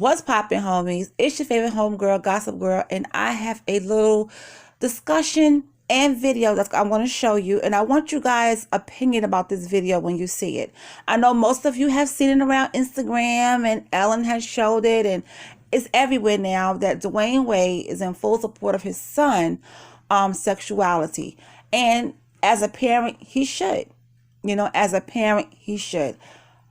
What's poppin', homies? It's your favorite homegirl, Gossip Girl, and I have a little discussion and video that I'm going to show you, and I want you guys' opinion about this video when you see it. I know most of you have seen it around Instagram, and Ellen has showed it, and it's everywhere now that Dwyane Wade is in full support of his son sexuality, and as a parent, he should. You know, as a parent, he should.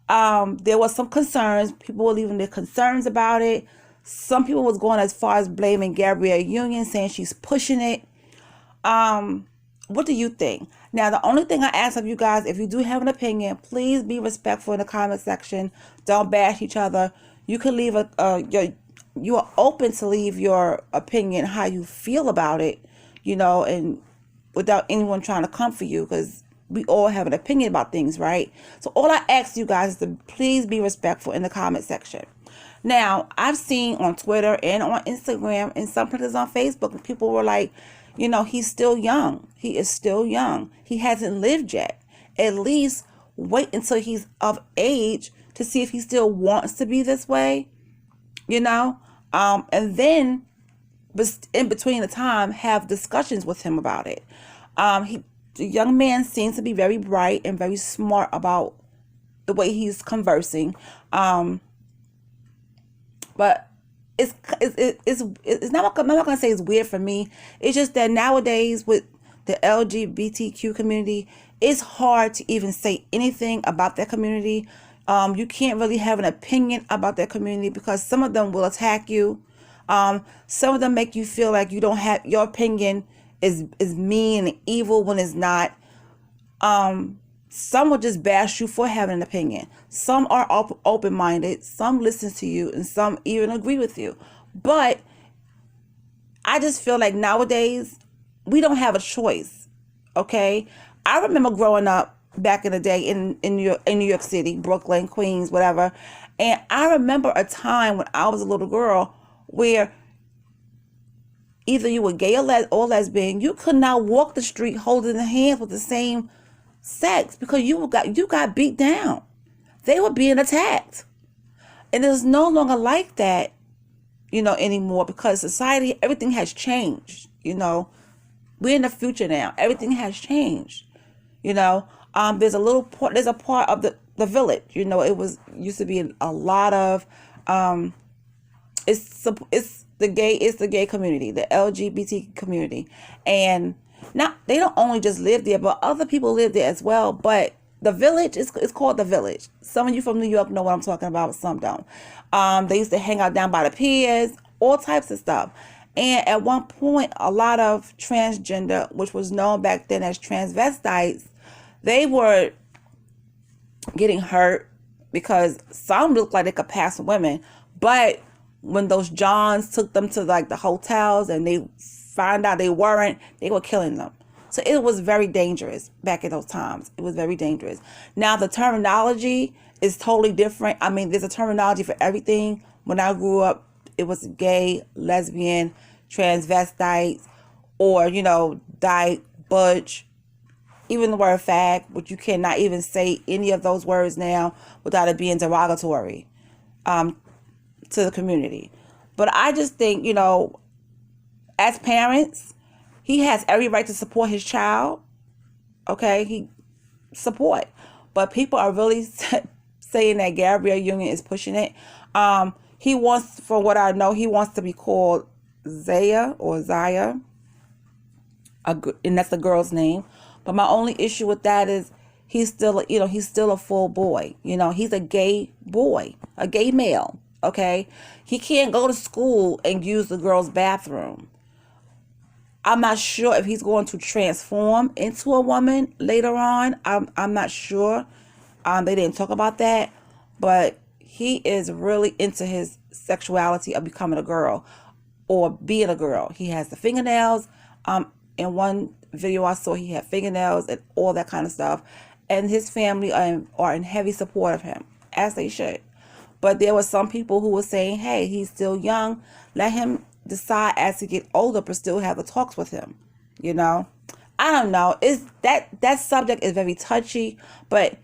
There was some concerns. People were leaving their concerns about it. Some people was going as far as blaming Gabrielle Union, saying she's pushing it. What do you think? Now, the only thing I ask of you guys, if you do have an opinion, please be respectful in the comment section. Don't bash each other. You can leave you are open to leave your opinion, how you feel about it, you know, and without anyone trying to come for you, because we all have an opinion about things, right? So all I ask you guys is to please be respectful in the comment section. Now, I've seen on Twitter and on Instagram and some places on Facebook, people were like, you know, he's still young. He is still young. He hasn't lived yet. At least wait until he's of age to see if he still wants to be this way, you know? And then in between the time, have discussions with him about it. The young man seems to be very bright and very smart about the way he's conversing. But it's not, I'm not going to say it's weird for me. It's just that nowadays with the LGBTQ community, it's hard to even say anything about that community. You can't really have an opinion about that community because some of them will attack you. Some of them make you feel like you don't have your opinion is mean and evil when it's not. Some will just bash you for having an opinion. Some are open-minded, some listen to you, and some even agree with you. But I just feel like nowadays we don't have a choice. Okay, I remember growing up back in the day in New York City, Brooklyn, Queens, whatever, and I remember a time when I was a little girl where either you were gay or lesbian, you could not walk the street holding the hands with the same sex because you got beat down. They were being attacked. And it's no longer like that, you know, anymore, because society, everything has changed, you know. We're in the future now. Everything has changed, you know. There's a part of the village, you know. Used to be a lot of it's the gay community, the LGBT community. And now they don't only just live there, but other people live there as well. But the village is called the village. Some of you from New York know what I'm talking about, some don't. They used to hang out down by the piers, all types of stuff. And at one point, a lot of transgender, which was known back then as transvestites, they were getting hurt because some looked like they could pass for women, but when those Johns took them to like the hotels and they found out they weren't, they were killing them. So it was very dangerous back in those times. It was very dangerous. Now the terminology is totally different. I mean, there's a terminology for everything. When I grew up, it was gay, lesbian, transvestite, or, you know, dyke, butch, even the word fag, which you cannot even say any of those words now without it being derogatory to the community. But I just think, you know, as parents, he has every right to support his child. Okay, he support. But people are really saying that Gabrielle Union is pushing it. He wants, from what I know, he wants to be called Zaya or Zaya, and that's the girl's name. But my only issue with that is he's still a full boy. You know, he's a gay boy, a gay male. Okay, he can't go to school and use the girl's bathroom. I'm not sure if he's going to transform into a woman later on. I'm not sure. They didn't talk about that, but he is really into his sexuality of becoming a girl or being a girl. He has the fingernails. In one video I saw, he had fingernails and all that kind of stuff. And his family are in heavy support of him, as they should. But there were some people who were saying, hey, he's still young. Let him decide as he get older, but still have the talks with him. You know, I don't know. That subject is very touchy, but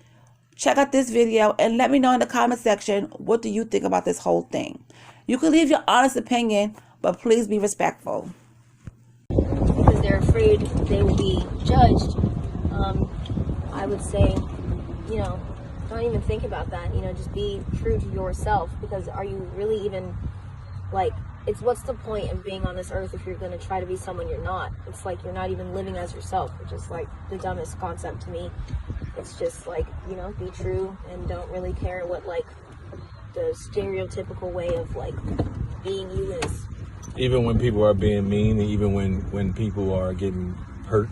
check out this video and let me know in the comment section, what do you think about this whole thing? You can leave your honest opinion, but please be respectful. Because they're afraid they will be judged. I would say, don't even think about that. Just be true to yourself. Because are you really even, it's what's the point of being on this earth if you're going to try to be someone you're not? It's like you're not even living as yourself, which is like the dumbest concept to me. It's just be true and don't really care what the stereotypical way of being you is. Even when people are being mean, and even when people are getting hurt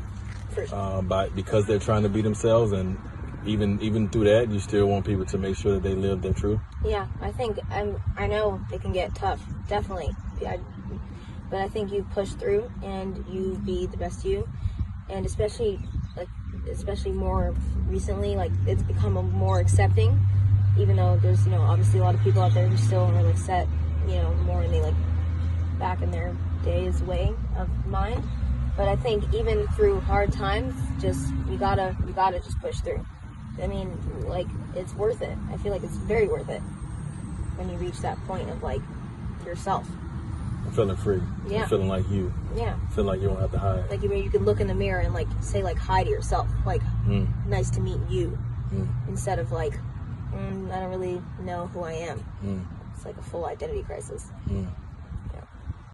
because they're trying to be themselves, and even through that, you still want people to make sure that they live their truth. Yeah, I think I know it can get tough, definitely. But I think you push through and you be the best you, and especially more recently, it's become a more accepting. Even though there's obviously a lot of people out there who still are set more in the back in their days way of mind. But I think even through hard times, just you gotta just push through. I mean, it's worth it. I feel like it's very worth it when you reach that point of yourself. Feeling free. Yeah. Feeling like you. Yeah. Feeling like you don't have to hide. You can look in the mirror and say hi to yourself. Nice to meet you. Instead of I don't really know who I am. It's like a full identity crisis.